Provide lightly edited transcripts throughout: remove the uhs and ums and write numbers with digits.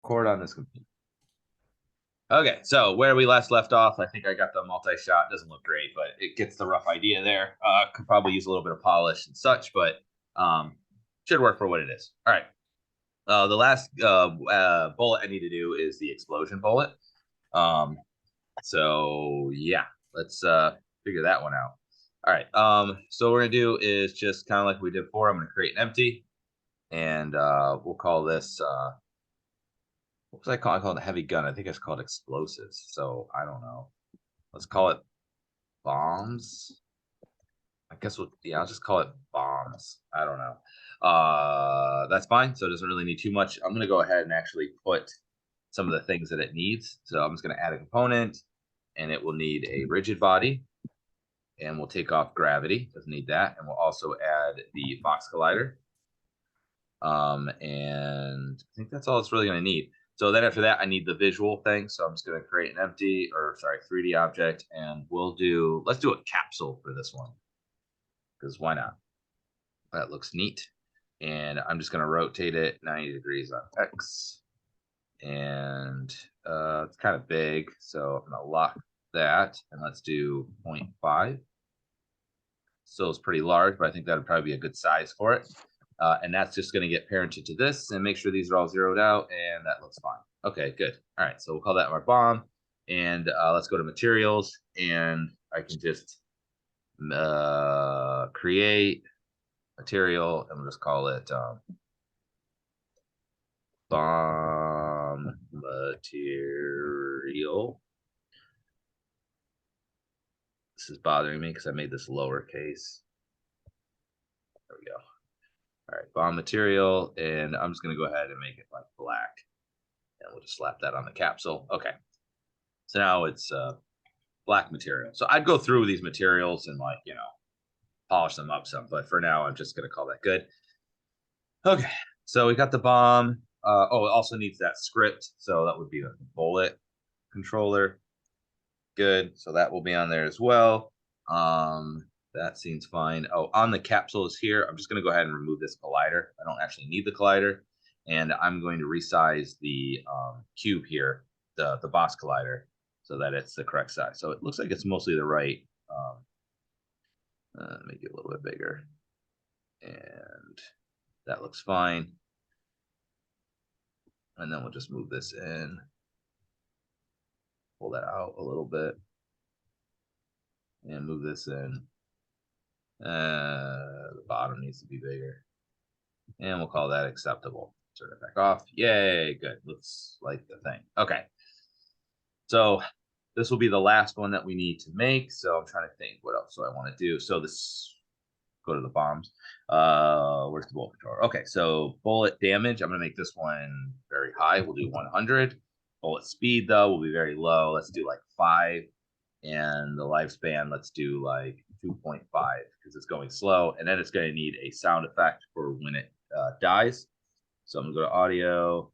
record on this computer. Okay, so where we last left off, I think I got the multi-shot. Doesn't look great, but it gets the rough idea there. Could probably use a little bit of polish and such, but should work for what it is. All right. The last bullet I need to do is the explosion bullet. So yeah, let's figure that one out. All right. So what we're gonna do is just kind of like we did before. I'm gonna create an empty, and we'll call this. What was I call? I call it a heavy gun. I think it's called explosives. So I don't know. Let's call it bombs. I guess yeah, I'll just call it bombs. I don't know. That's fine. So it doesn't really need too much. I'm gonna go ahead and actually put some of the things that it needs. So I'm just gonna add a component, and it will need a rigid body, and we'll take off gravity. Doesn't need that, and we'll also add the Fox Collider. And I think that's all it's really gonna need. So then after that, I need the visual thing. So I'm just going to create an 3D object, and let's do a capsule for this one, because why not? That looks neat. And I'm just going to rotate it 90 degrees on X. And it's kind of big, so I'm going to lock that, and let's do 0.5. So it's pretty large, but I think that would probably be a good size for it. And that's just going to get parented to this and make sure these are all zeroed out, and that looks fine. Okay, good. All right, so we'll call that our bomb, and let's go to materials, and I can just create material, and we'll just call it bomb material. This is bothering me because I made this lowercase. There we go. All right, bomb material, and I'm just going to go ahead and make it like black. And we'll just slap that on the capsule. Okay. So now it's black material. So I'd go through these materials and polish them up some. But for now, I'm just going to call that good. Okay. So we got the bomb. It also needs that script. So that would be the bullet controller. Good. So that will be on there as well. That seems fine. Oh, on the capsules here, I'm just going to go ahead and remove this collider. I don't actually need the collider. And I'm going to resize the cube here, the boss collider, so that it's the correct size. So it looks like it's mostly the right. Make it a little bit bigger. And that looks fine. And then we'll just move this in. Pull that out a little bit. And move this in. The bottom needs to be bigger. And we'll call that acceptable. Turn it back off. Yay, good. Looks like the thing. Okay. So this will be the last one that we need to make. So I'm trying to think what else do I want to do. So go to the bombs. Where's the bullet controller? Okay, so bullet damage. I'm going to make this one very high. We'll do 100. Bullet speed, though, will be very low. Let's do like 5. And the lifespan, let's do like 2.5 because it's going slow. And then it's going to need a sound effect for when it dies. So I'm going to go to audio,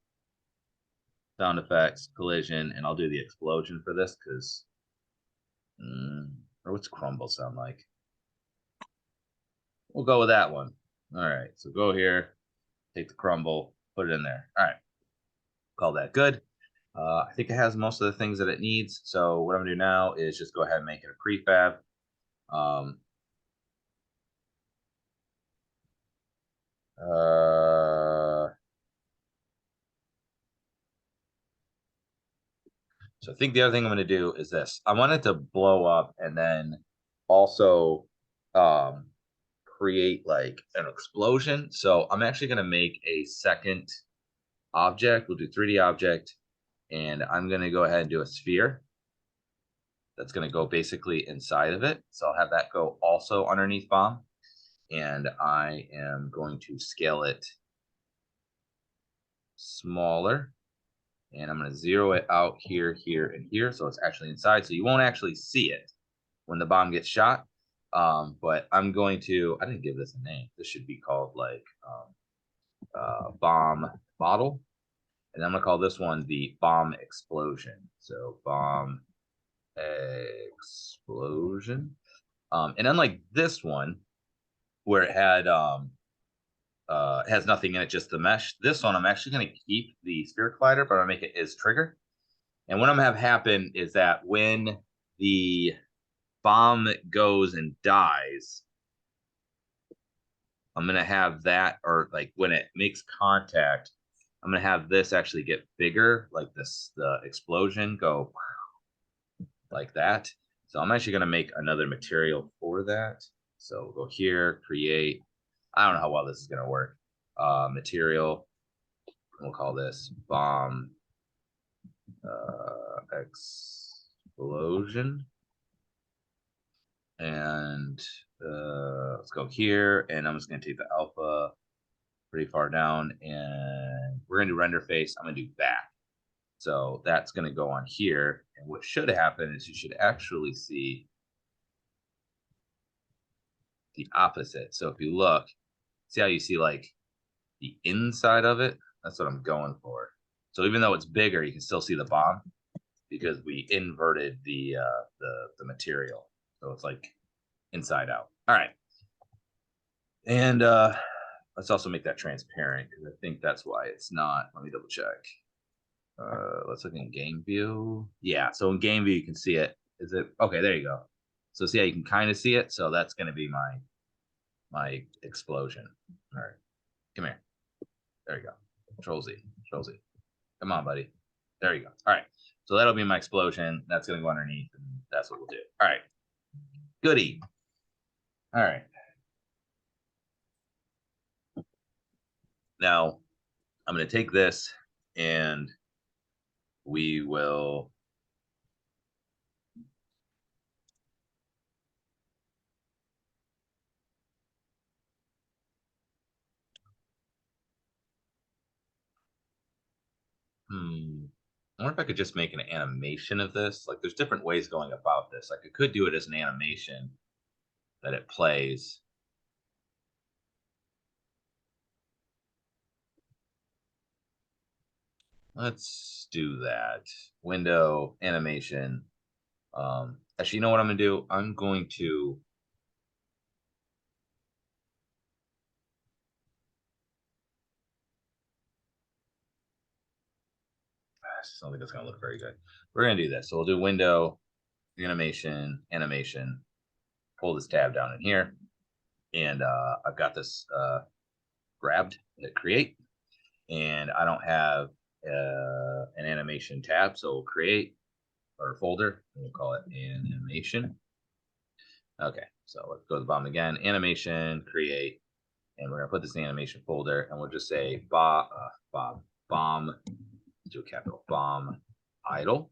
sound effects, collision, and I'll do the explosion for this because, or what's crumble sound like? We'll go with that one. All right, so go here, take the crumble, put it in there. All right, call that good. I think it has most of the things that it needs. So what I'm gonna do now is just go ahead and make it a prefab. So I think the other thing I'm going to do is this. I want it to blow up and then also create like an explosion. So I'm actually going to make a second object. We'll do 3D object, and I'm going to go ahead and do a sphere. That's going to go basically inside of it. So I'll have that go also underneath bomb. And I am going to scale it smaller. And I'm going to zero it out here, here, and here. So it's actually inside. So you won't actually see it when the bomb gets shot. But I'm going to, I didn't give this a name. This should be called like bomb model. And I'm going to call this one the bomb explosion. So bomb explosion. And unlike this one, where it had it has nothing in it, just the mesh. This one, I'm actually going to keep the Spirit Collider, but I'm going to make it as trigger. And what I'm going to have happen is that when the bomb goes and dies, I'm going to have that, or like when it makes contact, I'm going to have this actually get bigger, like this, the explosion go like that. So I'm actually going to make another material for that. So we'll go here, create. I don't know how well this is going to work. Material. We'll call this bomb explosion. And let's go here. And I'm just going to take the alpha pretty far down. And we're going to do render face. I'm going to do back. So that's going to go on here. And what should happen is you should actually see the opposite. So if you look, see how you see like the inside of it? That's what I'm going for. So even though it's bigger, you can still see the bomb because we inverted the material. So it's like inside out. All right. And let's also make that transparent because I think that's why it's not. Let me double check. Let's look in game view. Yeah, so in game view you can see it. Is it okay? There you go. So see how you can kind of see it. So that's going to be my explosion. All right, come here. There you go. Control Z. Control Z. Come on, buddy. There you go. All right. So that'll be my explosion. That's going to go underneath, and that's what we'll do. All right. Goody. All right. Now, I'm going to take this, and we will I wonder if I could just make an animation of this. Like, there's different ways going about this. Like, I could do it as an animation that it plays. Let's do that. Window, animation. Actually, you know what I'm going to do? I'm going to I don't think it's going to look very good. We're going to do this. So we'll do window, animation, animation. Pull this tab down in here. And I've got this grabbed at create. And I don't have an animation tab. So we'll create or folder. And we'll call it animation. Okay. So let's go to the bottom again. Animation, create. And we're going to put this in the animation folder. And we'll just say bomb, do a capital bomb idle.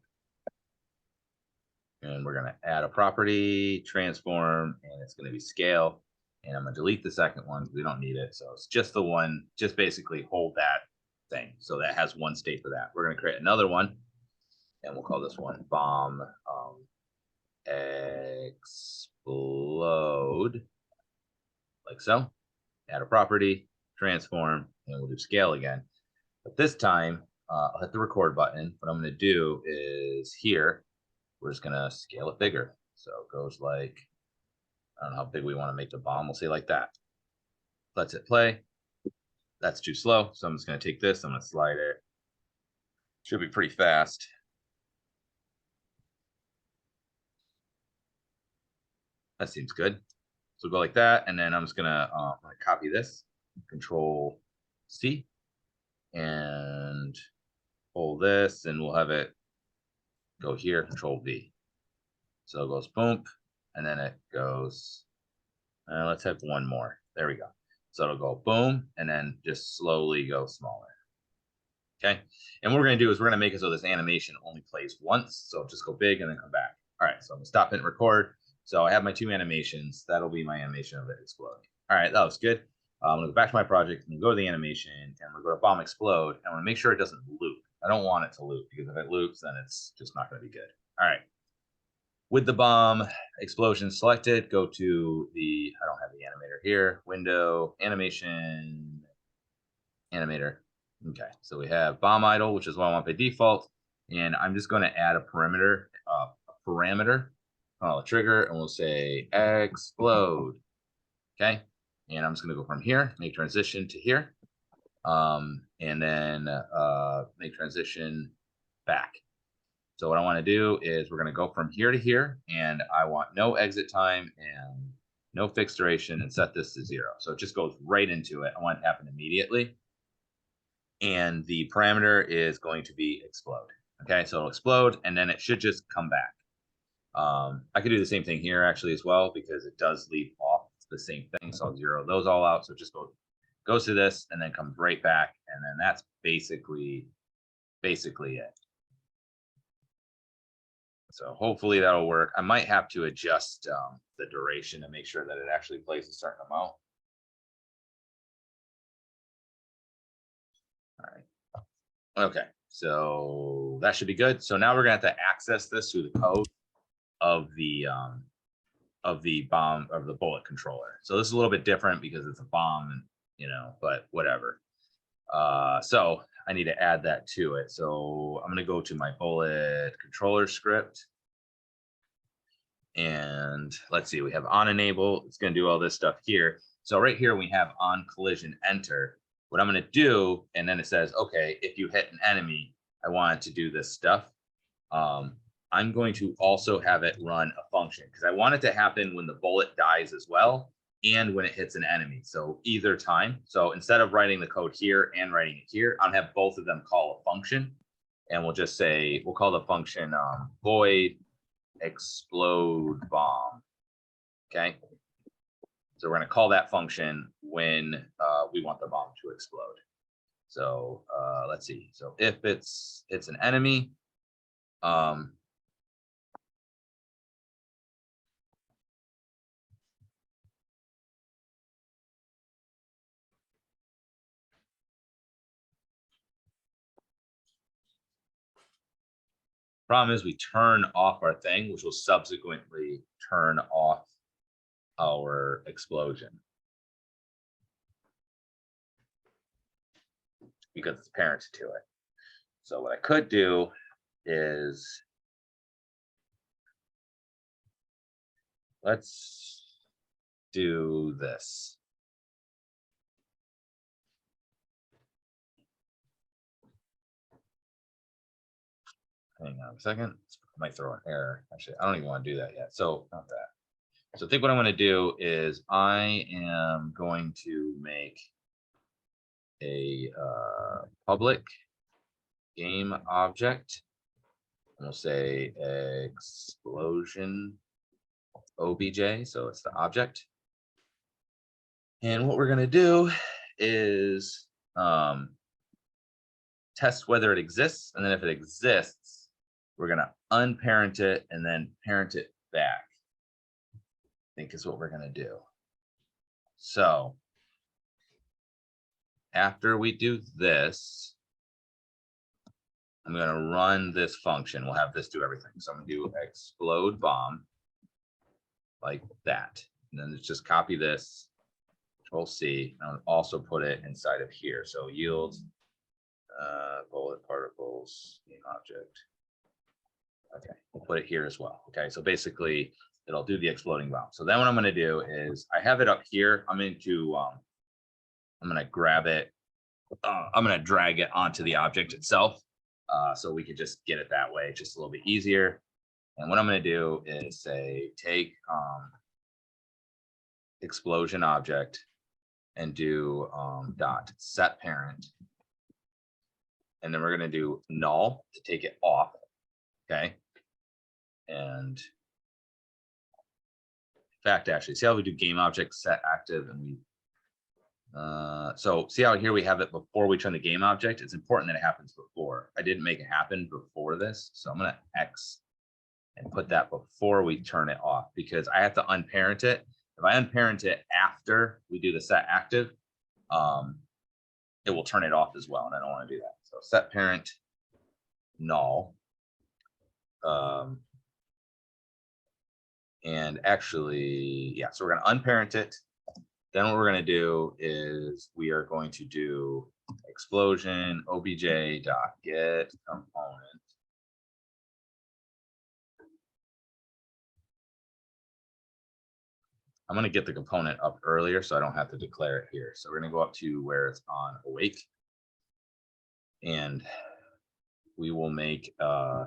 And we're going to add a property, transform, and it's going to be scale. And I'm going to delete the second one because we don't need it. So it's just the one, just basically hold that thing. So that has one state for that. We're going to create another one, and we'll call this one bomb explode, like so. Add a property, transform, and we'll do scale again. But this time, I'll hit the record button. What I'm going to do is here, we're just going to scale it bigger. So it goes like, I don't know how big we want to make the bomb. We'll say like that. Let's hit play. That's too slow. So I'm just going to take this. I'm going to slide it. Should be pretty fast. That seems good. So go like that. And then I'm just going to copy this. Control C. And pull this. And we'll have it go here. Control V. So it goes boom. And then it goes. Let's have one more. There we go. So it'll go boom. And then just slowly go smaller. Okay. And what we're going to do is we're going to make it so this animation only plays once. So just go big and then come back. All right. So I'm going to stop and record. So I have my two animations. That'll be my animation of it exploding. All right. That was good. I'm going to go back to my project and go to the animation and we're going to bomb explode. And I want to make sure it doesn't loop. I don't want it to loop because if it loops, then it's just not going to be good. All right. With the bomb explosion selected, go to the, I don't have the animator here, window, animation, animator. Okay, so we have bomb idle, which is what I want by default. And I'm just going to add a parameter, call a trigger, and we'll say explode. Okay, and I'm just going to go from here, make transition to here, and then make transition back. So what I want to do is we're going to go from here to here, and I want no exit time and no fixed duration, and set this to 0. So it just goes right into it. I want it to happen immediately. And the parameter is going to be explode. Okay, so it'll explode, and then it should just come back. I could do the same thing here actually as well, because it does leave off the same thing. So I'll 0 those all out. So it just goes to this and then comes right back, and then that's basically it. So hopefully that'll work. I might have to adjust the duration to make sure that it actually plays a certain amount. All right. Okay, so that should be good. So now we're gonna have to access this through the code of the bomb, of the bullet controller. So this is a little bit different because it's a bomb, and but whatever. So I need to add that to it. So I'm gonna go to my bullet controller script, and let's see, we have on enable. It's gonna do all this stuff here. So right here we have on collision enter. What I'm gonna do, and then it says, okay, if you hit an enemy, I want it to do this stuff. I'm going to also have it run a function, because I want it to happen when the bullet dies as well, and when it hits an enemy. So either time. So instead of writing the code here and writing it here, I'll have both of them call a function, and we'll just say, we'll call the function void explode bomb. Okay. So we're going to call that function when we want the bomb to explode. So let's see. So if it's an enemy, problem is we turn off our thing, which will subsequently turn off our explosion, because it's parent to it. So what I could do is, let's do this. Hang on a second. I might throw an error. Actually, I don't even want to do that yet. So not that. So I think what I'm going to do is I am going to make a public game object. And we'll say explosion obj. So it's the object. And what we're going to do is test whether it exists. And then if it exists, we're going to unparent it and then parent it back, I think is what we're going to do. So after we do this, I'm going to run this function. We'll have this do everything. So I'm going to do explode bomb like that. And then just copy this, Control C, and I'll also put it inside of here. So yield bullet particles game object. Okay, we'll put it here as well. Okay, so basically it'll do the exploding bomb. So then what I'm going to do is I have it up here. I'm going to grab it. I'm going to drag it onto the object itself. So we could just get it that way, just a little bit easier. And what I'm going to do is say, take explosion object and do dot set parent. And then we're going to do null to take it off. Okay. And in fact, actually, see how we do game object set active, and we so see how here we have it before we turn the game object. It's important that it happens before. I didn't make it happen before this, so I'm going to X and put that before we turn it off, because I have to unparent it. If I unparent it after we do the set active, it will turn it off as well, and I don't want to do that. So set parent null. And actually, yeah, so we're going to unparent it. Then what we're going to do is we are going to do explosion obj dot get component. I'm going to get the component up earlier so I don't have to declare it here. So we're going to go up to where it's on awake. And we will make a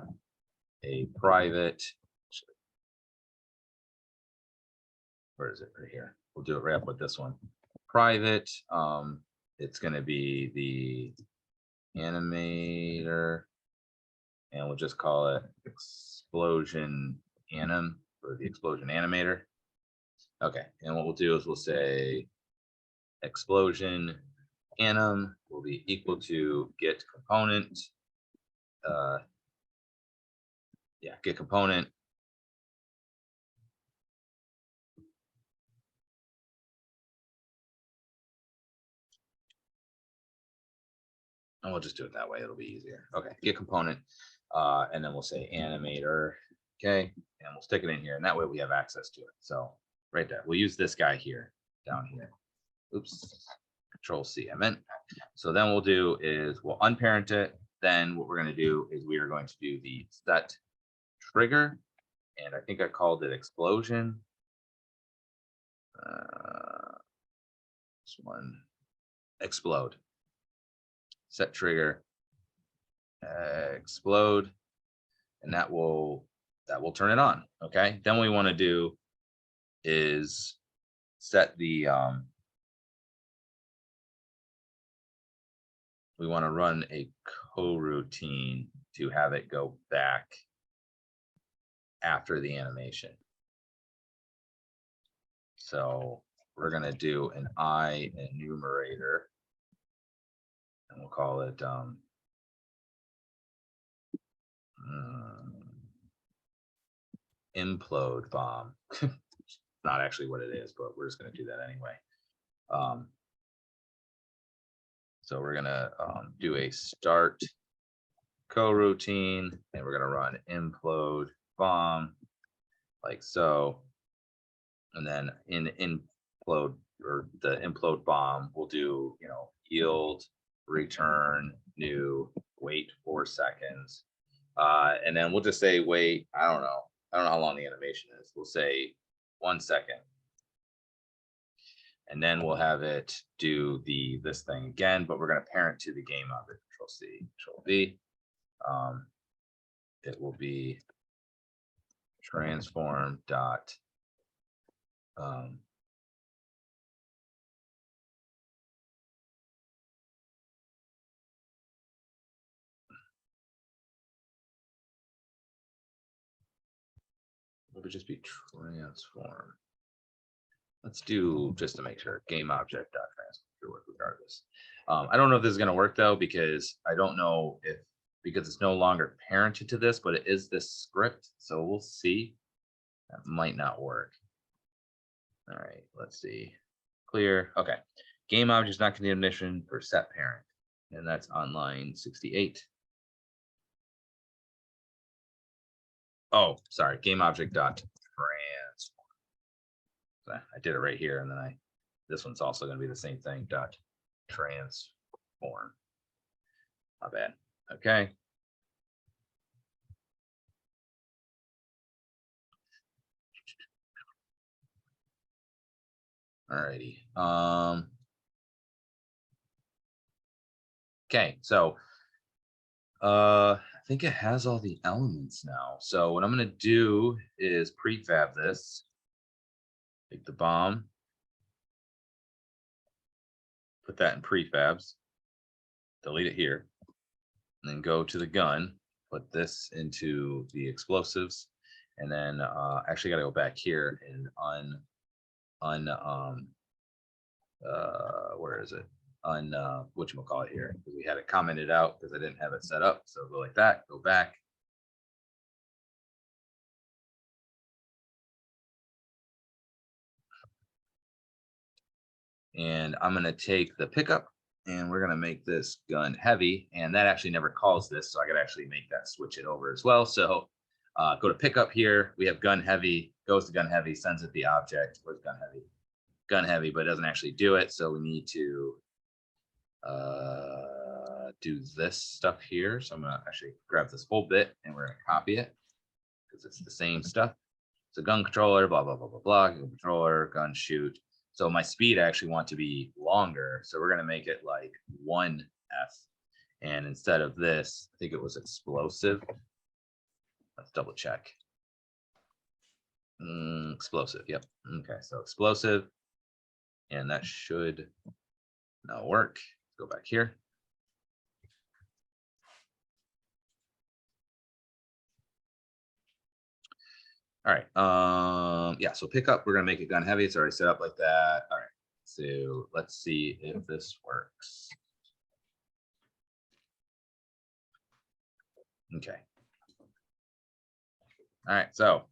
private, where is it? Right here. We'll do it right up with this one. Private, it's going to be the animator, and we'll just call it explosion anim, or the explosion animator. Okay, and what we'll do is we'll say explosion anim will be equal to get component. Get component. And we'll just do it that way. It'll be easier. Okay, get component. And then we'll say animator. Okay, and we'll stick it in here. And that way we have access to it. So right there, we'll use this guy here, down here. Oops, Control C, I meant. So then we'll do is we'll unparent it. Then what we're going to do is we are going to do the set trigger. And I think I called it explosion. This one, explode. Set trigger, explode, and that will turn it on. Okay, then what we want to do is set the we want to run a coroutine to have it go back after the animation. So we're going to do an I enumerator, and we'll call it implode bomb. Not actually what it is, but we're just going to do that anyway. So we're going to do a start coroutine, and we're going to run implode bomb like so. And then in implode, or the implode bomb, we'll do, yield, return, new, wait 4 seconds. And then we'll just say, wait, I don't know how long the animation is. We'll say 1 second. And then we'll have it do this thing again, but we're going to parent to the game object. Control C, Control V. It will be transform dot it would just be transform. Let's do, just to make sure, game object dot transform work regardless. I don't know if this is going to work though, because I don't know because it's no longer parented to this, but it is this script. So we'll see. That might not work. All right, let's see. Clear. Okay. Game object is not condition for set parent. And that's on line 68. Oh, sorry. Game object dot transform. I did it right here, and then this one's also going to be the same thing. Dot transform. Not bad. Okay. Alrighty. Okay, so I think it has all the elements now. So what I'm going to do is prefab this. Take the bomb, put that in prefabs, delete it here, and then go to the gun, put this into the explosives, and then actually got to go back here and where is it? Whatchamacallit here, because we had it commented out because I didn't have it set up. So go like that, go back. And I'm going to take the pickup, and we're going to make this gun heavy. And that actually never calls this, so I could actually make that switch it over as well. So go to pickup here. We have gun heavy, goes to gun heavy, sends it the object. Where's gun heavy? Gun heavy, but it doesn't actually do it. So we need to do this stuff here. So I'm going to actually grab this whole bit, and we're going to copy it because it's the same stuff. So gun controller, blah, blah, blah, blah, blah, gun controller, gun shoot. So my speed I actually want to be longer. So we're going to make it like 1F. And instead of this, I think it was explosive. Let's double check. Explosive. Yep. Okay. So explosive. And that should now work. Go back here. All right. Yeah. So pickup, we're going to make it gun heavy. It's already set up like that. All right. So let's see if this works. Okay. All right. So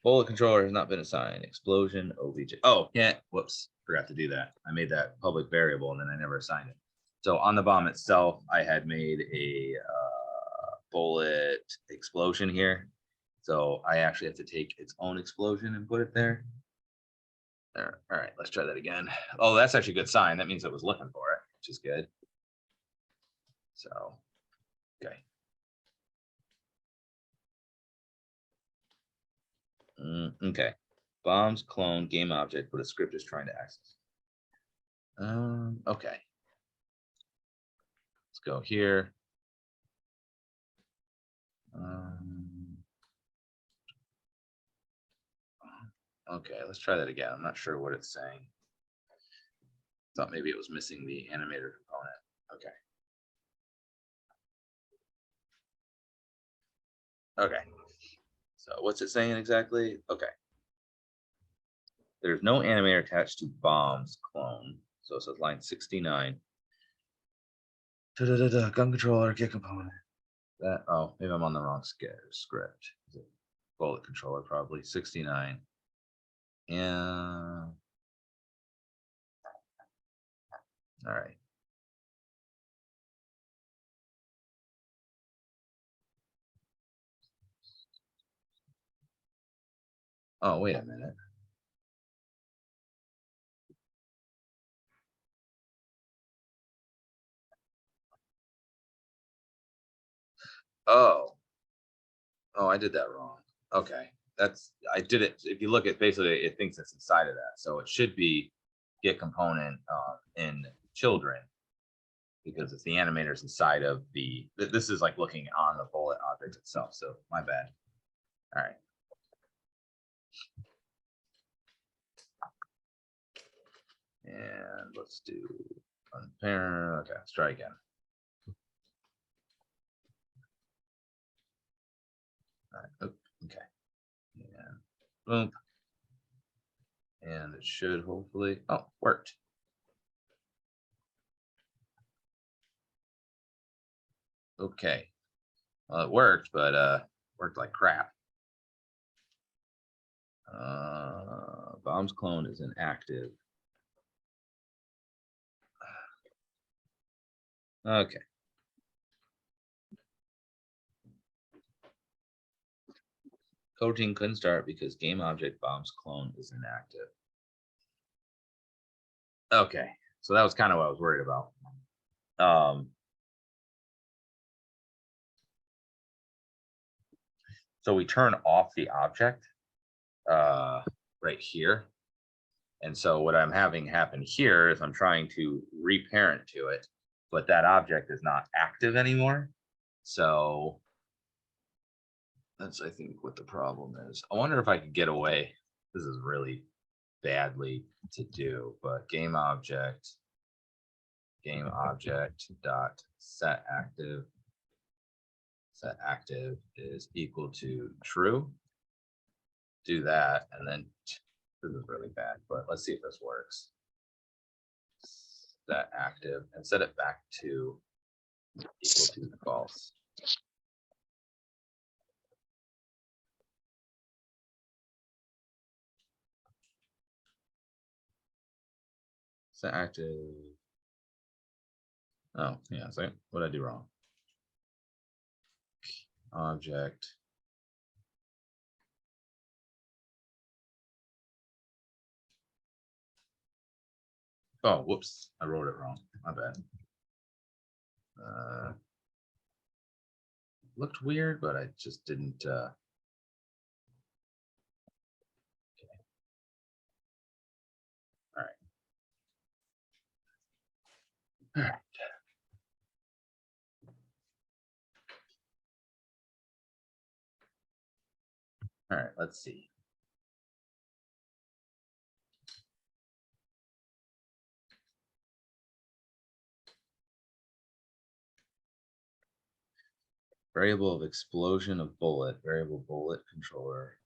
bullet controller has not been assigned. Explosion OBJ. Oh, yeah. Whoops. Forgot to do that. I made that public variable and then I never assigned it. So on the bomb itself, I had made a bullet explosion here. So I actually have to take its own explosion and put it there. There. All right, let's try that again. Oh, that's actually a good sign. That means it was looking for it, which is good. So, okay. Okay. Bombs clone game object, but a script is trying to access. Okay. Let's go here. Okay, let's try that again. I'm not sure what it's saying. Thought maybe it was missing the animator component. Okay. Okay. So what's it saying exactly? Okay. There's no animator attached to bombs clone. So it says line 69. Gun controller, get component. That, oh, maybe I'm on the wrong script. Bullet controller, probably 69. Yeah. All right. Oh, wait a minute. Oh. Oh, I did that wrong. Okay. I did it. If you look at basically, it thinks it's inside of that. So it should be get component in children because it's the animators inside of this is like looking on the bullet object itself. So my bad. All right. And let's do unparent. Okay, let's try again. All right. Okay. And boom. And it should hopefully, oh, worked. Okay. Well, it worked, but worked like crap. Bomb's clone is inactive. Okay. Coding couldn't start because game object bomb's clone is inactive. Okay. So that was kind of what I was worried about. So we turn off the object right here. And so what I'm having happen here is I'm trying to reparent to it, but that object is not active anymore. So that's, I think, what the problem is. I wonder if I could get away. This is really badly to do, but game object dot set active is equal to true. Do that, and then this is really bad, but let's see if this works. Set active and set it back to equal to false. Set active. Oh, yeah. So what did I do wrong? Object. Oh, whoops. I wrote it wrong. My bad. Looked weird, but I just didn't All right. All right, let's see. Variable of explosion of bullet, variable bullet controller.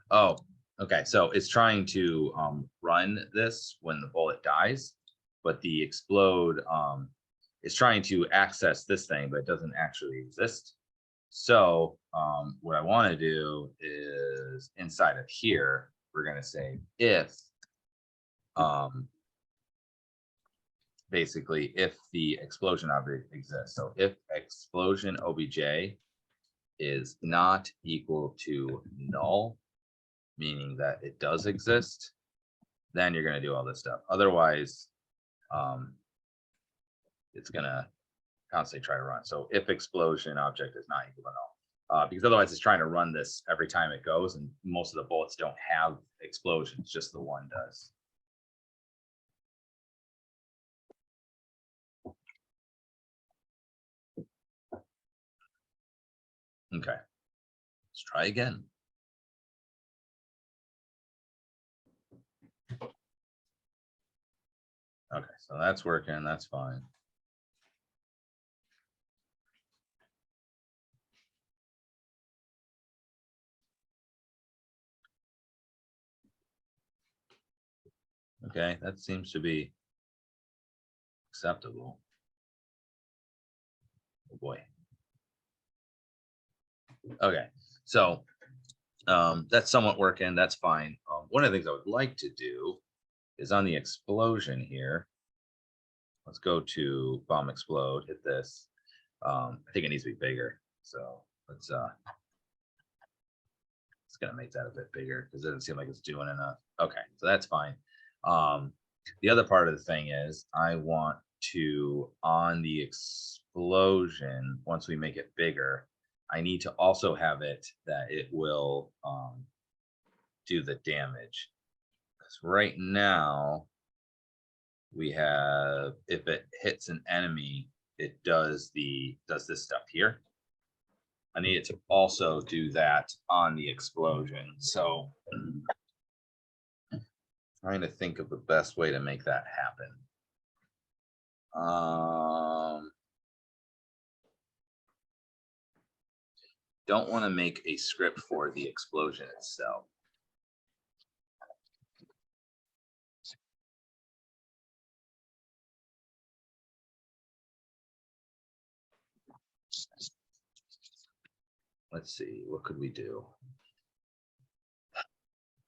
Oh, okay. So it's trying to run this when the bullet dies, but the explode is trying to access this thing, but it doesn't actually exist. So what I want to do is inside of here, we're going to say if um, basically if the explosion object exists. So if explosion obj is not equal to null, meaning that it does exist, then you're going to do all this stuff. Otherwise, it's going to constantly try to run. So if explosion object is not equal to null, because otherwise it's trying to run this every time it goes, and most of the bullets don't have explosions, just the one does. Okay, let's try again. Okay, so that's working, that's fine. Okay, that seems to be acceptable. Oh boy. Okay, so that's somewhat working, that's fine. One of the things I would like to do is on the explosion here. Let's go to bomb explode, hit this. I think it needs to be bigger. So let's it's gonna make that a bit bigger because it doesn't seem like it's doing enough. Okay, so that's fine. The other part of the thing is I want to, on the explosion, once we make it bigger, I need to also have it that it will do the damage. Because right now we have, if it hits an enemy, it does this stuff here. I need it to also do that on the explosion. So trying to think of the best way to make that happen. Don't want to make a script for the explosion itself. Let's see, what could we do?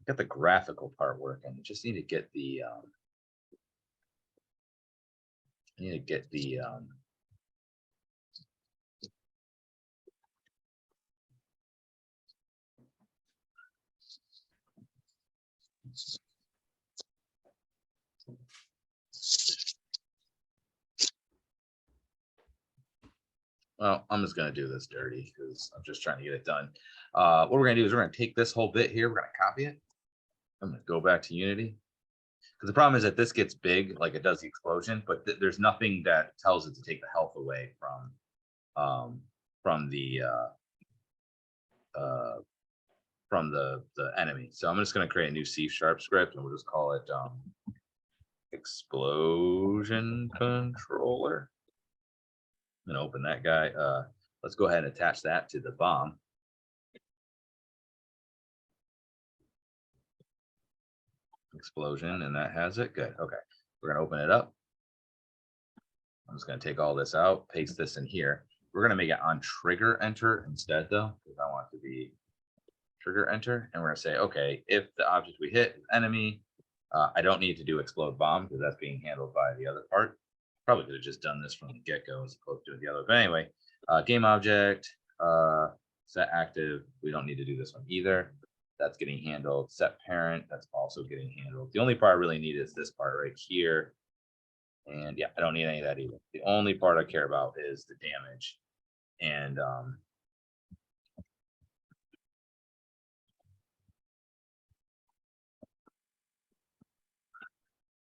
Got the graphical part working. Just need to get the well, I'm just gonna do this dirty because I'm just trying to get it done. What we're gonna do is we're gonna take this whole bit here, we're gonna copy it. I'm gonna go back to Unity. Because the problem is that this gets big, like it does the explosion, but there's nothing that tells it to take the health away from the enemy. So I'm just going to create a new C# script, and we'll just call it explosion controller. I'm going to open that guy. Let's go ahead and attach that to the bomb. Explosion, and that has it. Good. Okay, we're going to open it up. I'm just going to take all this out, paste this in here. We're going to make it on trigger enter instead, though, because I want it to be trigger enter. And we're going to say, okay, if the object we hit is enemy, I don't need to do explode bomb because that's being handled by the other part. Probably could have just done this from the get-go as opposed to doing the other. But anyway, game object, set active. We don't need to do this one either. That's getting handled. Set parent, that's also getting handled. The only part I really need is this part right here. And yeah, I don't need any of that either. The only part I care about is the damage. And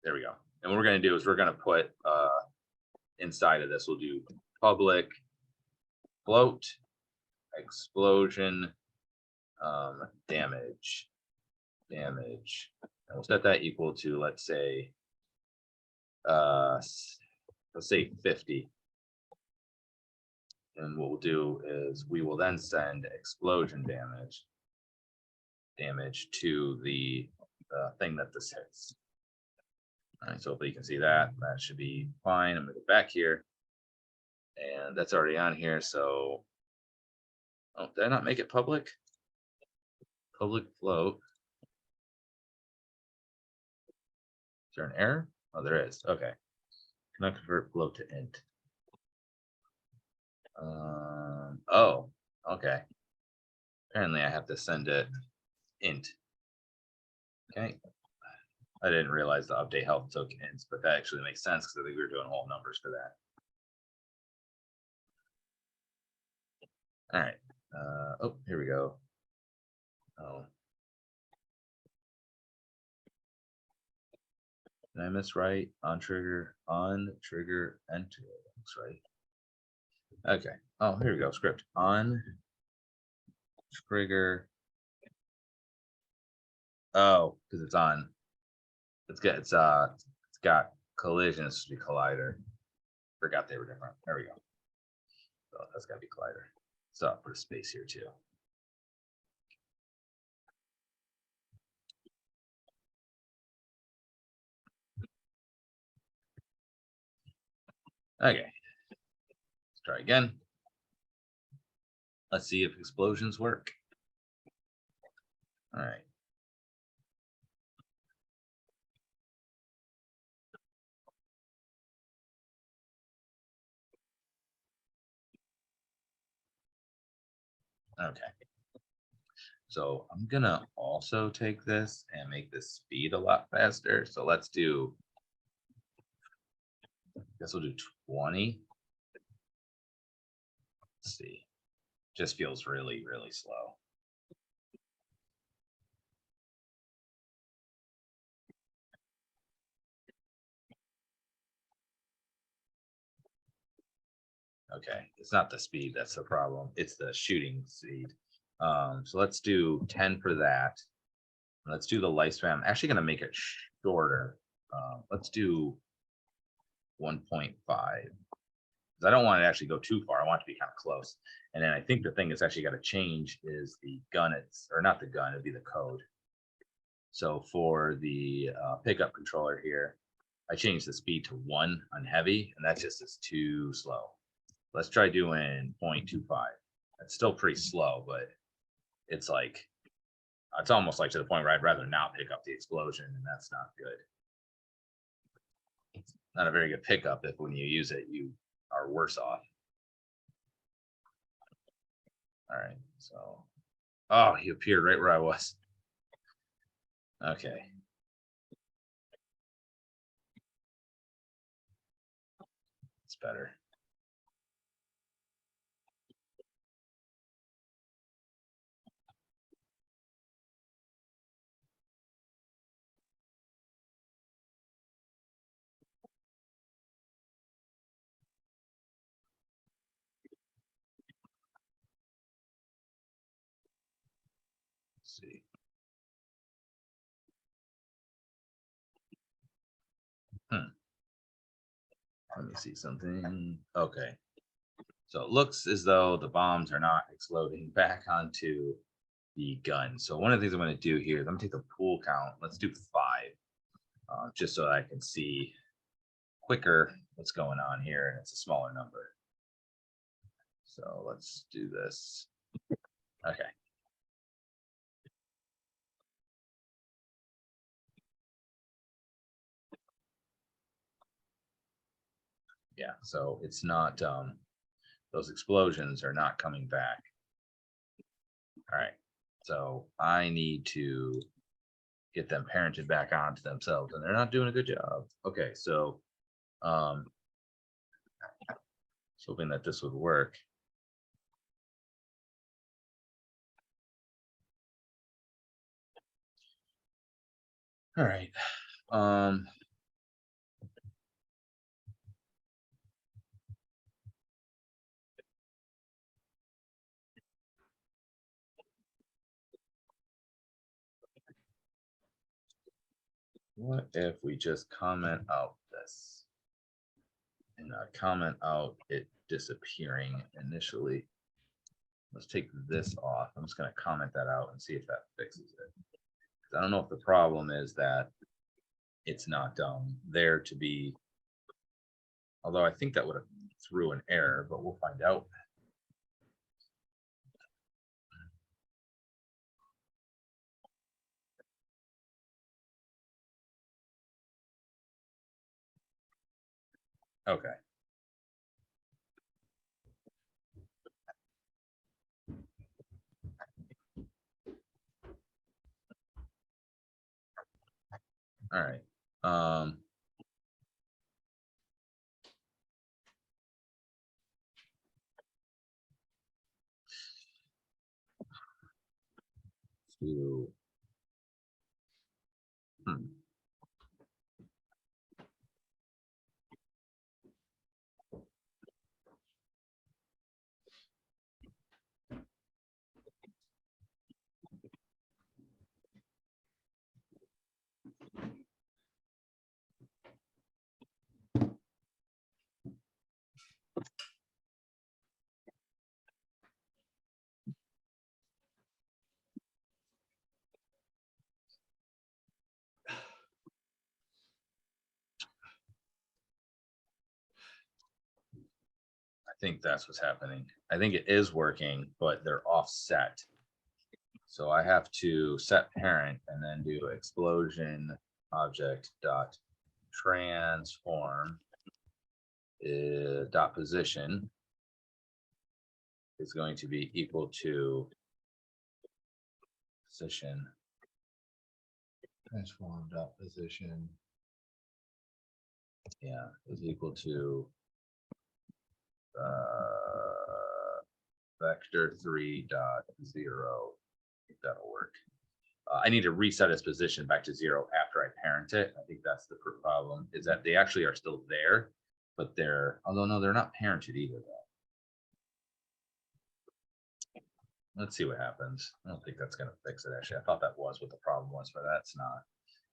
there we go. And what we're going to do is we're going to put inside of this, we'll do public float explosion damage, and we'll set that equal to, let's say 50. And what we'll do is we will then send explosion damage to the thing that this hits. All right, so hopefully you can see that. That should be fine. I'm gonna go back here, and that's already on here. So, oh, did I not make it public? Public float. Is there an error? Oh, there is. Okay. Cannot convert float to int. Oh, okay. Apparently I have to send it int. Okay. I didn't realize the update help took ints, but that actually makes sense because I think we were doing whole numbers for that. All right. Oh, here we go. Oh. Did I miss right? On trigger, enter. Looks right. Okay. Oh, here we go. Script on trigger. Oh, because it's on. It's got collision. This should be collider. Forgot they were different. There we go. So that's gotta be collider. So I'll put a space here too. Okay. Let's try again. Let's see if explosions work. All right. Okay. So I'm gonna also take this and make the speed a lot faster. So let's do, I guess we'll do 20. Let's see. Just feels really, really slow. Okay, it's not the speed that's the problem. It's the shooting speed. So let's do 10 for that. Let's do the lifespan. I'm actually going to make it shorter. Let's do 1.5. I don't want to actually go too far. I want it to be kind of close. And then I think the thing that's actually got to change is the gun. Or not the gun. It'd be the code. So for the pickup controller here, I changed the speed to 1 on heavy, and that just is too slow. Let's try doing 0.25. It's still pretty slow, but it's like, it's almost like to the point where I'd rather not pick up the explosion, and that's not good. It's not a very good pickup if when you use it, you are worse off. All right, so, oh, he appeared right where I was. Okay. It's better. Let's see. Let me see something. Okay. So it looks as though the bombs are not exploding back onto the gun. So one of the things I'm going to do here is I'm going to take the pool count. Let's do 5, just so I can see quicker what's going on here, and it's a smaller number. So let's do this. Okay. Yeah, so it's not, those explosions are not coming back. All right, so I need to get them parented back onto themselves, and they're not doing a good job. Okay, so hoping that this would work. All right. What if we just comment out this and comment out it disappearing initially? Let's take this off. I'm just going to comment that out and see if that fixes it. 'Cause I don't know if the problem is that it's not there to be, although I think that would have threw an error, but we'll find out. Okay. All right. To, hmm. I think that's what's happening. I think it is working, but they're offset. So I have to set parent and then do explosion object dot transform dot position is going to be equal to position transform dot position. Yeah, is equal to vector 3.0. That'll work. I need to reset its position back to 0 after I parent it. I think that's the problem, is that they actually are still there, but although no, they're not parented either though. Let's see what happens. I don't think that's going to fix it. Actually, I thought that was what the problem was, but that's not,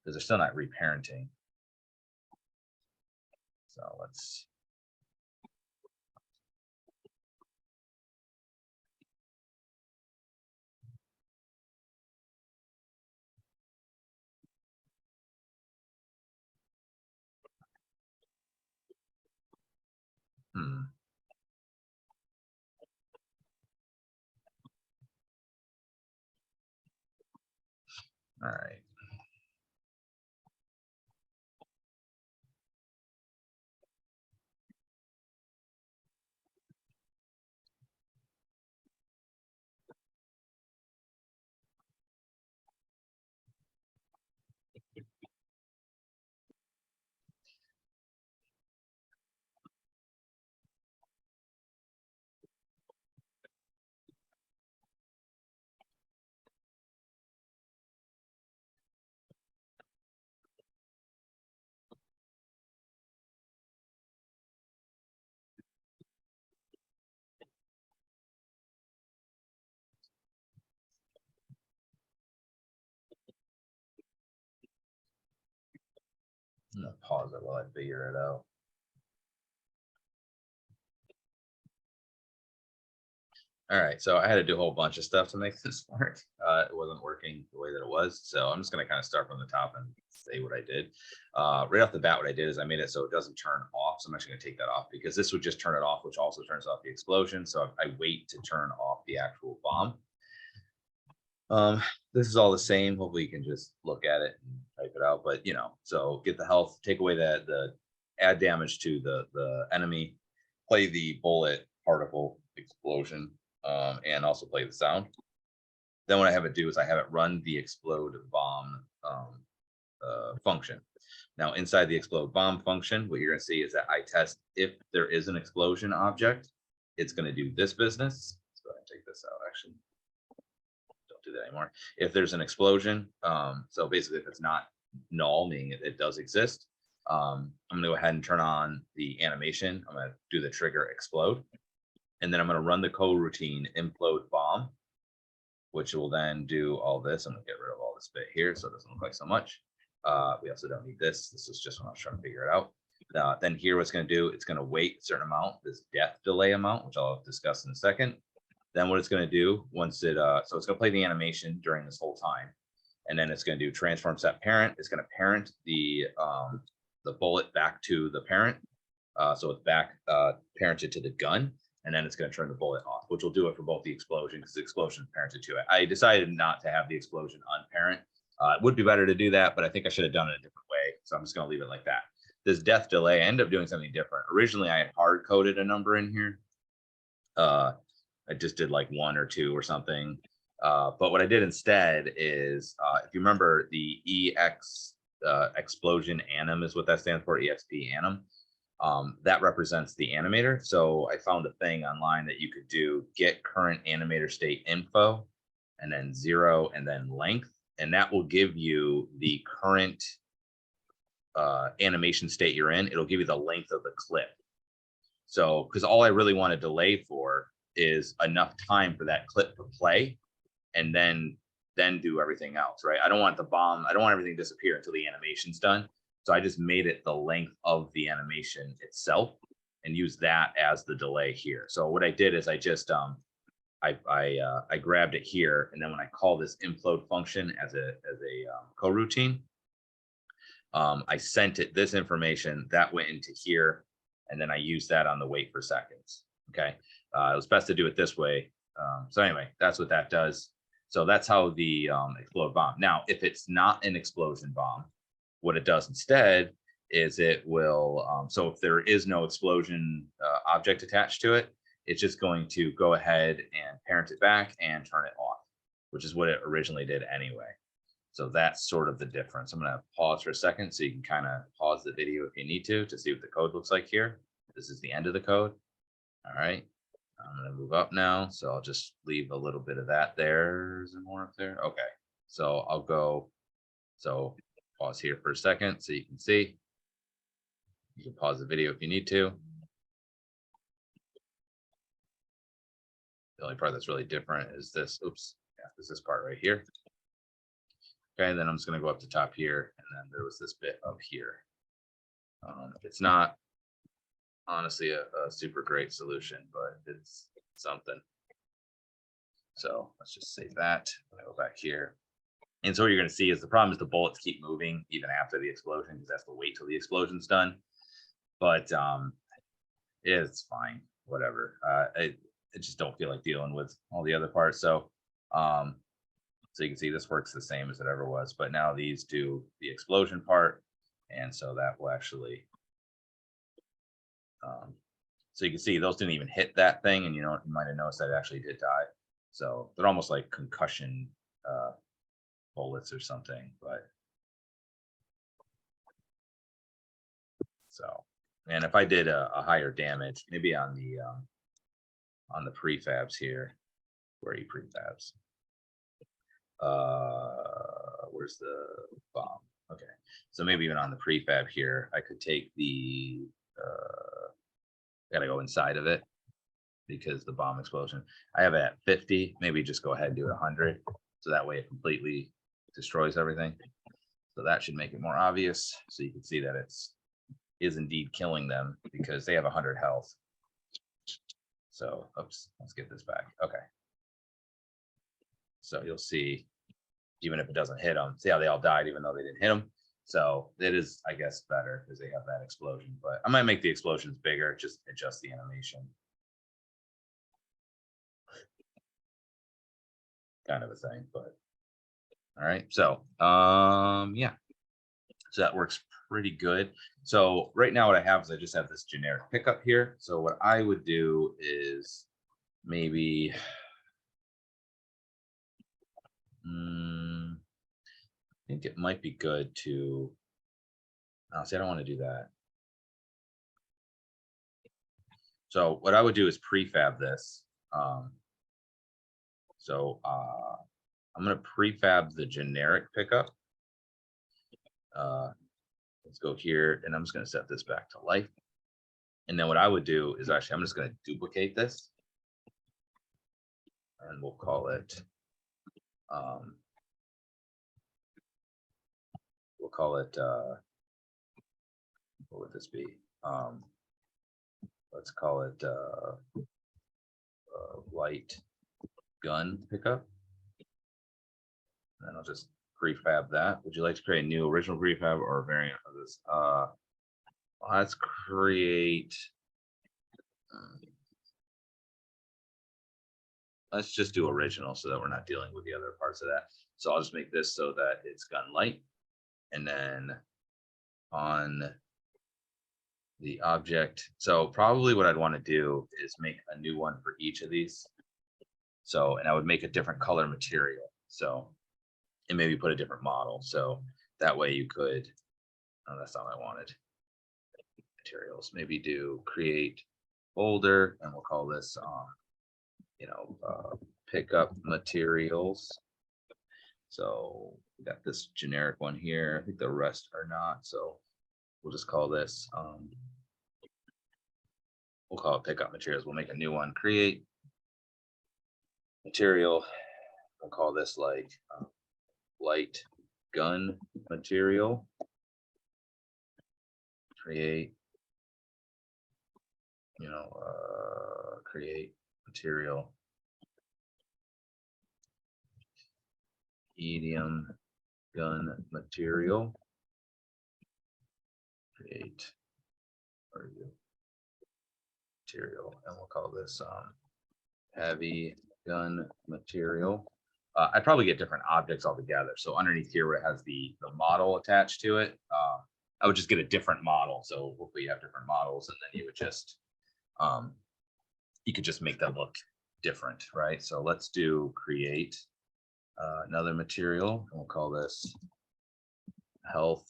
because they're still not reparenting. So let's. All right. I'm gonna pause it while I figure it out. All right, so I had to do a whole bunch of stuff to make this work. It wasn't working the way that it was, so I'm just going to kind of start from the top and say what I did. Right off the bat, what I did is I made it so it doesn't turn off. So I'm actually going to take that off because this would just turn it off, which also turns off the explosion. So I wait to turn off the actual bomb. This is all the same. Hopefully you can just look at it and type it out. But so get the health, take away the add damage to the enemy, play the bullet particle explosion, and also play the sound. Then what I have it do is I have it run the explode bomb function. Now inside the explode bomb function, what you're going to see is that I test if there is an explosion object, it's going to do this business. Let's go ahead and take this out. Actually, don't do that anymore. If there's an explosion, so basically if it's not null, meaning it does exist, I'm going to go ahead and turn on the animation. I'm going to do the trigger explode. And then I'm going to run the coroutine implode bomb, which will then do all this. I'm going to get rid of all this bit here so it doesn't look like so much. We also don't need this. This is just when I was trying to figure it out. Then here, what's going to do, it's going to wait a certain amount, this death delay amount, which I'll discuss in a second. Then what it's going to do once it, so it's going to play the animation during this whole time. And then it's going to do transform set parent. It's going to parent the bullet back to the parent. So it's back parented to the gun. And then it's going to turn the bullet off, which will do it for both the explosion, because the explosion is parented to it. I decided not to have the explosion unparent. It would be better to do that, but I think I should have done it a different way. So I'm just going to leave it like that. This death delay, I ended up doing something different. Originally, I had hard coded a number in here. I just did like 1 or 2 or something. But what I did instead is, if you remember, the EX explosion anim is what that stands for, EXP anim. That represents the animator. So I found a thing online that you could do get current animator state info, and then 0, and then length. And that will give you the current animation state you're in. It'll give you the length of the clip. So, because all I really want to delay for is enough time for that clip to play, and then do everything else, right? I don't want the bomb, I don't want everything to disappear until the animation's done. So I just made it the length of the animation itself and use that as the delay here. So what I did is I just I grabbed it here, and then when I call this implode function as a coroutine, I sent it this information that went into here, and then I used that on the wait for seconds. Okay, it was best to do it this way. So anyway, that's what that does. So that's how the explode bomb. Now, if it's not an explosion bomb, what it does instead is it will, so if there is no explosion object attached to it, it's just going to go ahead and parent it back and turn it off, which is what it originally did anyway. So that's sort of the difference. I'm going to pause for a second so you can kind of pause the video if you need to see what the code looks like here. This is the end of the code. All right. I'm going to move up now. So I'll just leave a little bit of that there. Is there more up there? Okay. So I'll go. So pause here for a second so you can see. You can pause the video if you need to. The only part that's really different is this. Oops. Yeah, this is this part right here. Okay, then I'm just going to go up to top here, and then there was this bit up here. It's not honestly a super great solution, but it's something. So let's just save that. I'll go back here. And so what you're going to see is the problem is the bullets keep moving even after the explosion, because that's to wait till the explosion's done. But it's fine, whatever. I just don't feel like dealing with all the other parts. So so you can see this works the same as it ever was, but now these do the explosion part. And so that will actually, so you can see those didn't even hit that thing. And you know, you might have noticed that it actually did die. So they're almost like concussion bullets or something, but so, and if I did a higher damage, maybe on the prefabs here, where are you prefabs? Where's the bomb? Okay, so maybe even on the prefab here, I could take the gotta go inside of it, because the bomb explosion, I have it at 50. Maybe just go ahead and do it 100, so that way it completely destroys everything. So that should make it more obvious, so you can see that is indeed killing them, because they have 100 health. So oops, let's get this back. Okay, so you'll see, even if it doesn't hit them, see how they all died even though they didn't hit them. So it is, I guess, better because they have that explosion. But I might make the explosions bigger, just adjust the animation, kind of a thing. But all right, so yeah, so that works pretty good. So right now what I have is I just have this generic pickup here. So what I would do is maybe I think it might be good to, see, I don't want to do that. So what I would do is prefab this. So I'm going to prefab the generic pickup. Let's go here, and I'm just going to set this back to life. And then what I would do is actually, I'm just going to duplicate this, and we'll call it we'll call it, what would this be? Let's call it light gun pickup. And then I'll just prefab that. Would you like to create a new original prefab or a variant of this? Let's create. Let's just do original so that we're not dealing with the other parts of that. So I'll just make this so that it's gun light. And then on the object, so probably what I'd want to do is make a new one for each of these. So, and I would make a different color material. So, and maybe put a different model. So that way you could, oh, that's not what I wanted. Materials, maybe do create folder, and we'll call this, pickup materials. So we got this generic one here. I think the rest are not. So we'll just call this, we'll call it pickup materials. We'll make a new one, create material. We'll call this like light gun material. Create, create material. Medium gun material. Create material, and we'll call this heavy gun material. I'd probably get different objects altogether. So underneath here where it has the model attached to it, I would just get a different model. So hopefully you have different models, and then you would just you could just make them look different, right? So let's do create another material, and we'll call this health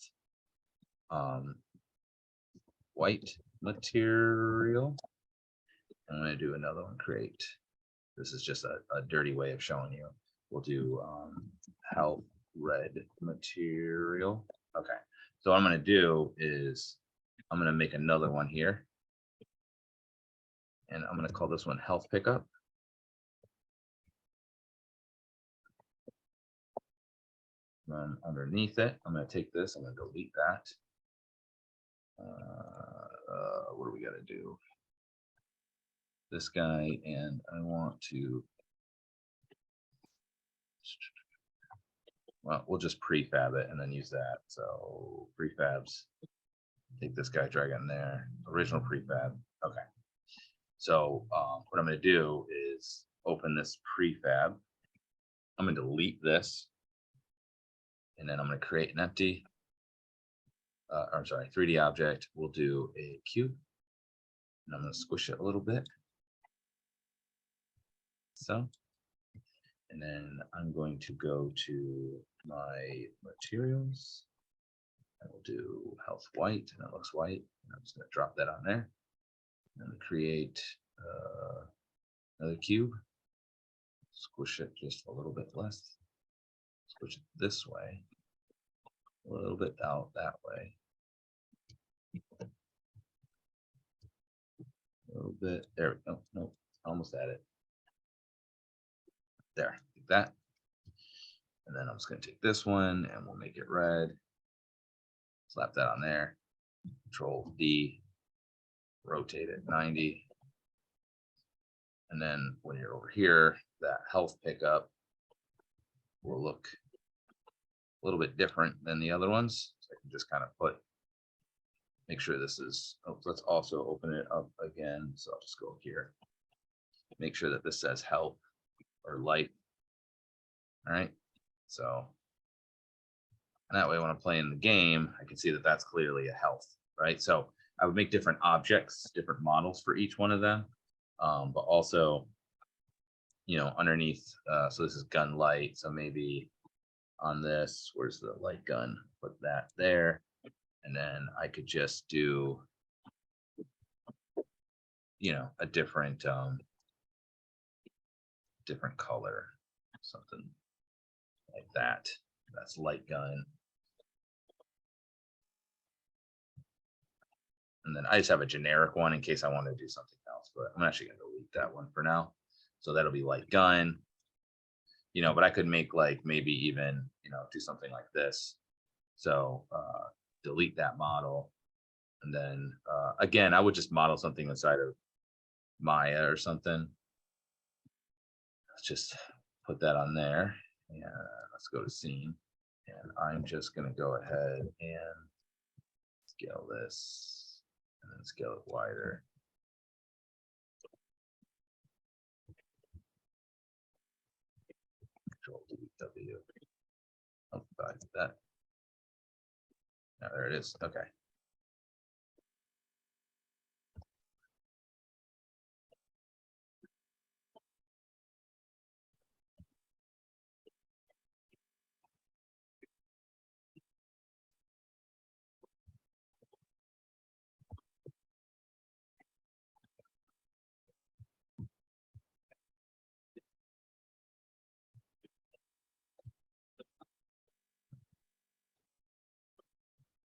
white material. I'm going to do another one, create. This is just a dirty way of showing you. We'll do health red material. Okay, so what I'm going to do is I'm going to make another one here, and I'm going to call this one health pickup. Underneath it, I'm going to take this, I'm going to delete that. What do we got to do? This guy, and I want to, well, we'll just prefab it and then use that. So prefabs, take this guy, drag it in there, original prefab. Okay. So what I'm going to do is open this prefab. I'm going to delete this. And then I'm going to create an empty, I'm sorry, 3D object. We'll do a cube. And I'm going to squish it a little bit. So, and then I'm going to go to my materials. I will do health white, and it looks white. And I'm just going to drop that on there. And create another cube. Squish it just a little bit less. Squish it this way. A little bit out that way. A little bit there. No, almost at it. There, like that. And then I'm just going to take this one and we'll make it red. Slap that on there. Control D. Rotate it 90. And then when you're over here, that health pickup will look a little bit different than the other ones. So I can just kind of make sure this is, let's also open it up again. So I'll just go here. Make sure that this says health or light. All right. So, and that way when I'm playing the game, I can see that that's clearly a health, right? So I would make different objects, different models for each one of them. But also, underneath, so this is gun light. So maybe on this, where's the light gun? Put that there. And then I could just do, a different color, something like that. That's light gun. And then I just have a generic one in case I want to do something else, but I'm actually going to delete that one for now. So that'll be light gun, but I could make like maybe even, do something like this. So delete that model. And then again, I would just model something inside of Maya or something. Let's just put that on there. And let's go to scene. And I'm just going to go ahead and scale this and then scale it wider. Control W. Oh, I did that. Now there it is. Okay.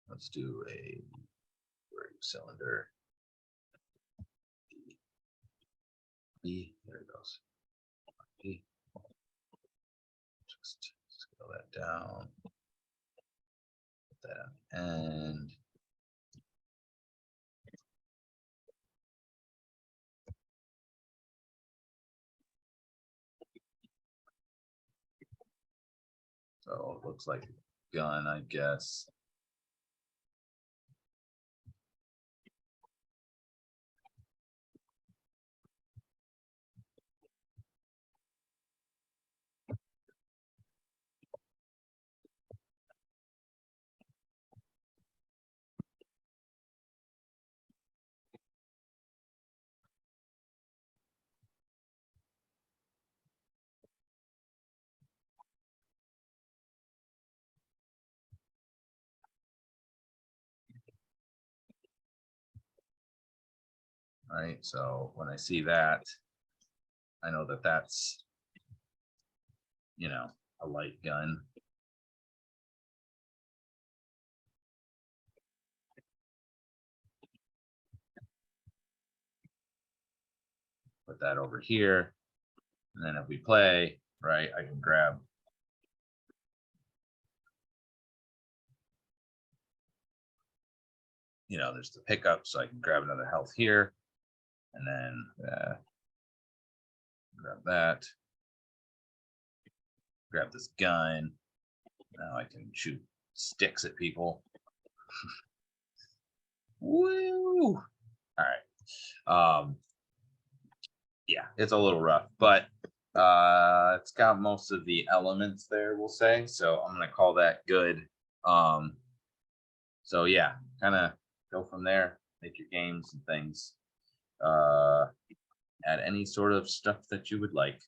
Let's do a cylinder. B. There it goes. B. Just scale that down. Put that on the end. So it looks like a gun, I guess. All right, so when I see that, I know that that's, you know, a light gun. Put that over here. And then if we play, right, I can grab, you know, there's the pickup, so I can grab another health here. And then grab that. Grab this gun. Now I can shoot sticks at people. Woo! All right. Yeah, it's a little rough, but it's got most of the elements there, we'll say. So I'm gonna call that good. So yeah, kind of go from there, make your games and things. Add any sort of stuff that you would like.